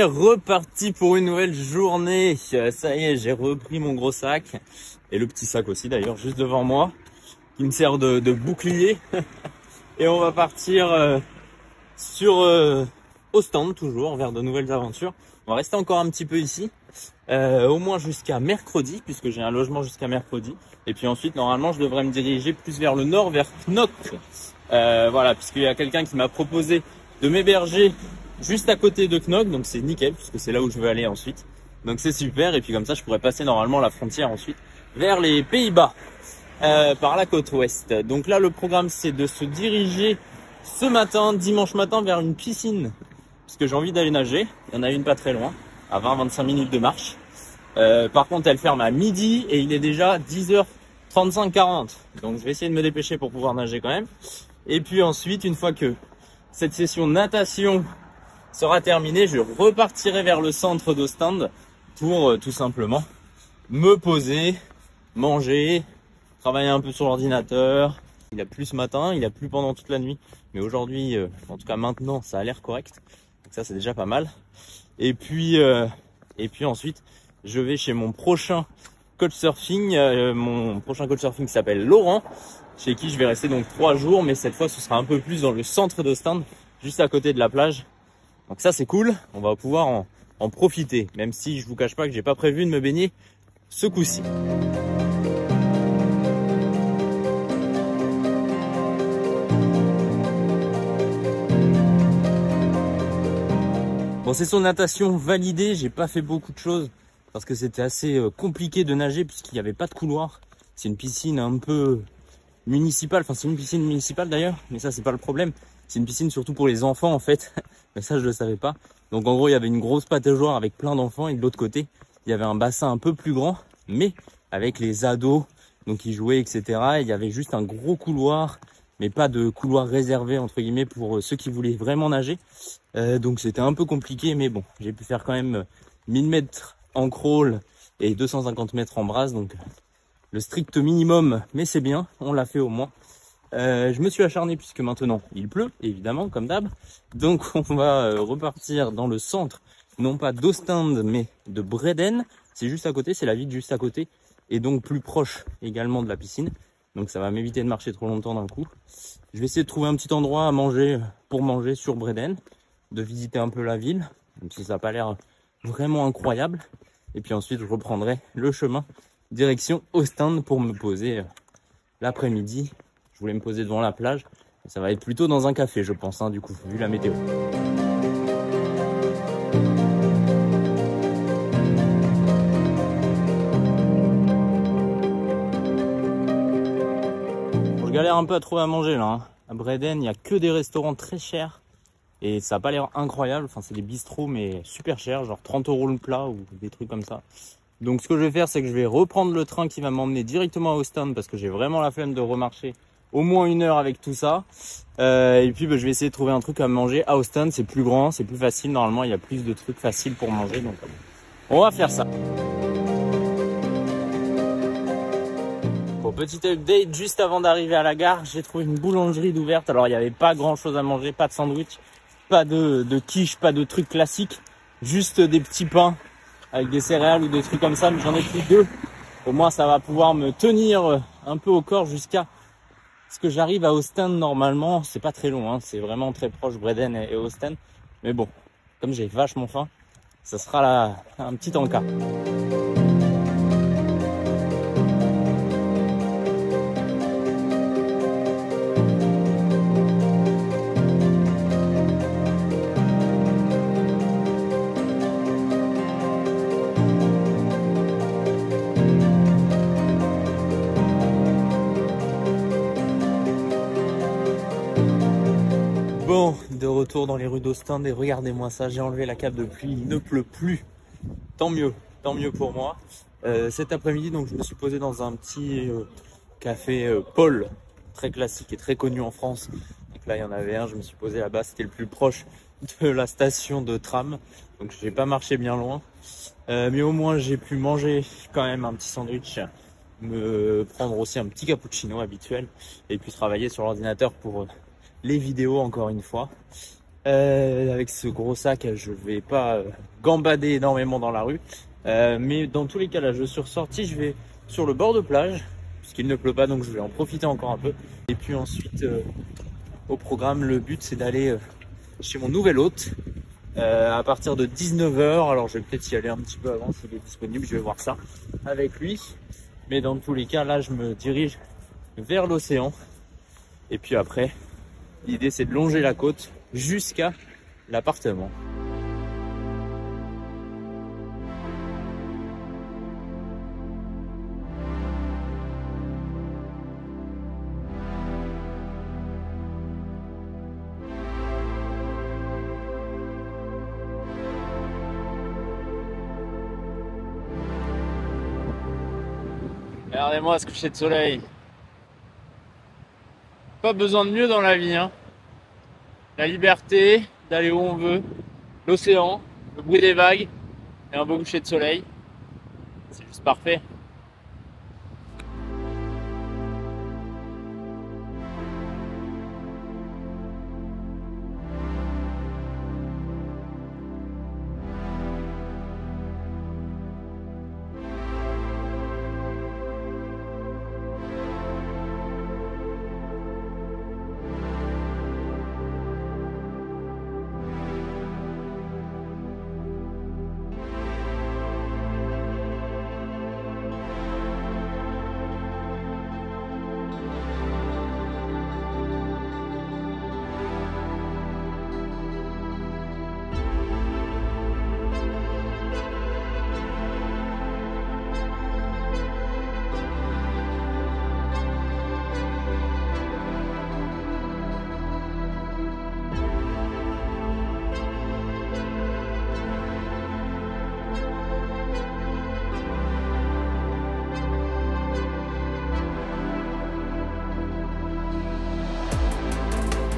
est reparti pour une nouvelle journée. Ça y est, j'ai repris mon gros sac. Et le petit sac aussi d'ailleurs, juste devant moi. Qui me sert de bouclier. Et on va partir au stand toujours, vers de nouvelles aventures. On va rester encore un petit peu ici. Au moins jusqu'à mercredi, puisque j'ai un logement jusqu'à mercredi. Et puis ensuite, normalement, je devrais me diriger plus vers le nord, vers Knock. Voilà, puisqu'il y a quelqu'un qui m'a proposé de m'héberger juste à côté de Knock. Donc c'est nickel, puisque c'est là où je veux aller ensuite. Donc c'est super. Et puis comme ça, je pourrais passer normalement la frontière ensuite vers les Pays-Bas, par la côte ouest. Donc là, le programme, c'est de se diriger ce matin, dimanche matin, vers une piscine. Puisque j'ai envie d'aller nager. Il y en a une pas très loin, à 20-25 minutes de marche. Par contre, elle ferme à midi et il est déjà 10h35-40. Donc, je vais essayer de me dépêcher pour pouvoir nager quand même. Et puis ensuite, une fois que cette session natation sera terminée, je repartirai vers le centre d'Ostende pour tout simplement me poser, manger, travailler un peu sur l'ordinateur. Il a plu ce matin, il a plu pendant toute la nuit. Mais aujourd'hui, en tout cas maintenant, ça a l'air correct. Donc ça, c'est déjà pas mal. Et puis ensuite, je vais chez mon prochain coach surfing, qui s'appelle Laurent, chez qui je vais rester donc 3 jours, mais cette fois ce sera un peu plus dans le centre d'Ostende, juste à côté de la plage. Donc ça c'est cool, on va pouvoir en profiter, même si je vous cache pas que j'ai pas prévu de me baigner ce coup-ci. Bon, session de natation validée, j'ai pas fait beaucoup de choses parce que c'était assez compliqué de nager puisqu'il n'y avait pas de couloir. C'est une piscine un peu municipale, enfin c'est une piscine municipale d'ailleurs, mais ça c'est pas le problème. C'est une piscine surtout pour les enfants en fait, mais ça je le savais pas. Donc en gros il y avait une grosse pataugeoire avec plein d'enfants et de l'autre côté il y avait un bassin un peu plus grand, mais avec les ados, donc ils jouaient etc. Et il y avait juste un gros couloir, mais pas de couloir réservé entre guillemets pour ceux qui voulaient vraiment nager. Donc c'était un peu compliqué, mais bon, j'ai pu faire quand même 1000 mètres en crawl et 250 mètres en brasse, donc le strict minimum, mais c'est bien, on l'a fait au moins. Je me suis acharné puisque maintenant il pleut, évidemment, comme d'hab. Donc on va repartir dans le centre, non pas d'Ostende, mais de Breden. C'est juste à côté, c'est la ville juste à côté, et donc plus proche également de la piscine. Donc ça va m'éviter de marcher trop longtemps d'un coup. Je vais essayer de trouver un petit endroit à manger pour manger sur Breden, de visiter un peu la ville, même si ça n'a pas l'air vraiment incroyable. Et puis ensuite, je reprendrai le chemin direction Ostende pour me poser l'après-midi. Je voulais me poser devant la plage. Ça va être plutôt dans un café, je pense, du coup, vu la météo. Je galère un peu à trouver à manger là. À Breden, il n'y a que des restaurants très chers. Et ça n'a pas l'air incroyable, enfin c'est des bistrots mais super chers, genre 30 € le plat ou des trucs comme ça. Donc ce que je vais faire, c'est que je vais reprendre le train qui va m'emmener directement à Ostende parce que j'ai vraiment la flemme de remarcher au moins 1 heure avec tout ça. Et puis je vais essayer de trouver un truc à manger à Ostende, c'est plus grand, c'est plus facile, normalement il y a plus de trucs faciles pour manger, donc on va faire ça. Bon, petit update, juste avant d'arriver à la gare, j'ai trouvé une boulangerie d'ouverte. Alors il n'y avait pas grand chose à manger, pas de sandwich, pas de quiche, pas de trucs classiques, juste des petits pains avec des céréales ou des trucs comme ça, mais j'en ai pris 2. Au moins ça va pouvoir me tenir un peu au corps jusqu'à ce que j'arrive à Ostende. Normalement c'est pas très long, c'est vraiment très proche Breden et Ostende, mais bon, comme j'ai vachement faim, ça sera là un petit encas. Bon, de retour dans les rues d'Ostende et regardez-moi ça, j'ai enlevé la cape de pluie, il ne pleut plus. Tant mieux pour moi. Cet après-midi, donc je me suis posé dans un petit café Paul, très classique et très connu en France. Donc là, il y en avait un, je me suis posé là-bas, c'était le plus proche de la station de tram. Donc j'ai pas marché bien loin. Mais au moins j'ai pu manger quand même un petit sandwich, me prendre aussi un petit cappuccino habituel et puis travailler sur l'ordinateur pour les vidéos encore une fois. Avec ce gros sac, je vais pas gambader énormément dans la rue. Mais dans tous les cas, là, je suis ressorti, je vais sur le bord de plage, puisqu'il ne pleut pas, donc je vais en profiter encore un peu. Et puis ensuite, au programme, le but, c'est d'aller chez mon nouvel hôte à partir de 19 h. Alors, je vais peut-être y aller un petit peu avant s'il est disponible, je vais voir ça avec lui. Mais dans tous les cas, là, je me dirige vers l'océan. Et puis après, l'idée, c'est de longer la côte jusqu'à l'appartement. Regardez-moi ce coucher de soleil. Pas besoin de mieux dans la vie, hein. La liberté d'aller où on veut, l'océan, le bruit des vagues et un beau coucher de soleil. C'est juste parfait.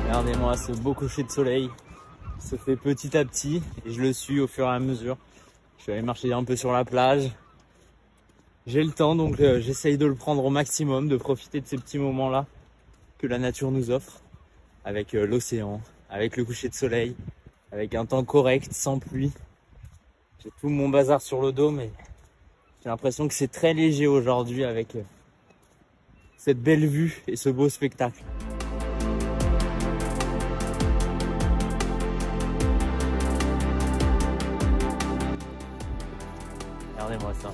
Regardez-moi ce beau coucher de soleil, il se fait petit à petit et je le suis au fur et à mesure. Je vais aller marcher un peu sur la plage. J'ai le temps donc j'essaye de le prendre au maximum, de profiter de ces petits moments-là que la nature nous offre. Avec l'océan, avec le coucher de soleil, avec un temps correct, sans pluie. J'ai tout mon bazar sur le dos mais j'ai l'impression que c'est très léger aujourd'hui avec cette belle vue et ce beau spectacle. Regardez-moi ça.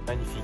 Magnifique.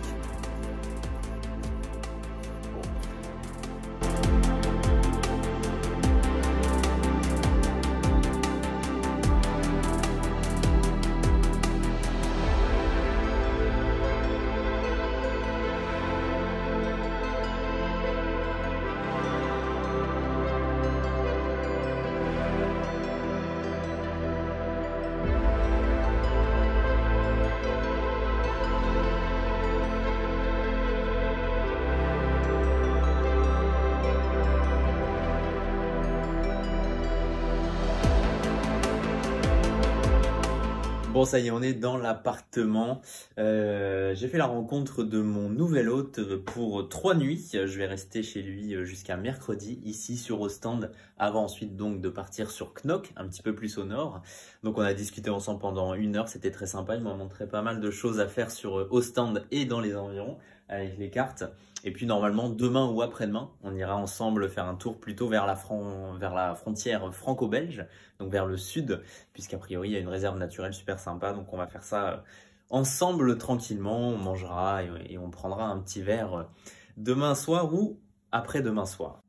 Bon, ça y est, on est dans l'appartement. J'ai fait la rencontre de mon nouvel hôte pour 3 nuits. Je vais rester chez lui jusqu'à mercredi, ici sur Ostende, avant ensuite donc de partir sur Knock, un petit peu plus au nord. Donc on a discuté ensemble pendant 1 heure, c'était très sympa. Il m'a montré pas mal de choses à faire sur Ostende et dans les environs avec les cartes. Et puis normalement demain ou après-demain, on ira ensemble faire un tour plutôt vers la frontière franco-belge, donc vers le sud, puisqu'a priori il y a une réserve naturelle super sympa. Donc on va faire ça ensemble tranquillement, on mangera et on prendra un petit verre demain soir ou après-demain soir.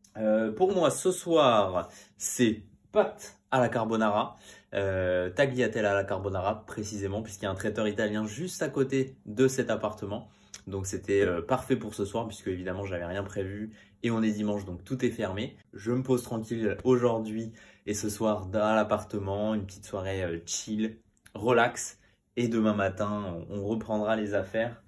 Pour moi ce soir, c'est pâtes à la carbonara, tagliatelle à la carbonara précisément, puisqu'il y a un traiteur italien juste à côté de cet appartement. Donc c'était parfait pour ce soir puisque évidemment j'avais rien prévu et on est dimanche donc tout est fermé. Je me pose tranquille aujourd'hui et ce soir dans l'appartement, une petite soirée chill, relax, et demain matin on reprendra les affaires.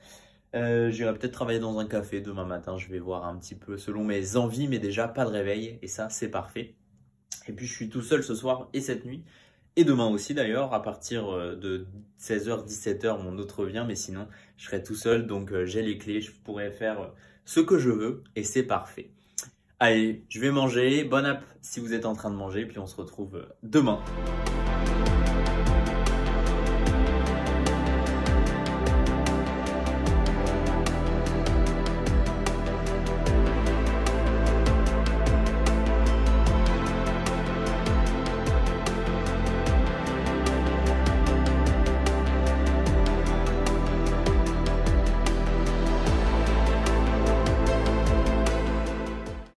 J'irai peut-être travailler dans un café demain matin, je vais voir un petit peu selon mes envies, mais déjà pas de réveil et ça c'est parfait. Et puis je suis tout seul ce soir et cette nuit. Et demain aussi d'ailleurs, à partir de 16 h, 17 h, mon autre vient, mais sinon je serai tout seul, donc j'ai les clés, je pourrai faire ce que je veux et c'est parfait. Allez, je vais manger. Bon app si vous êtes en train de manger, puis on se retrouve demain.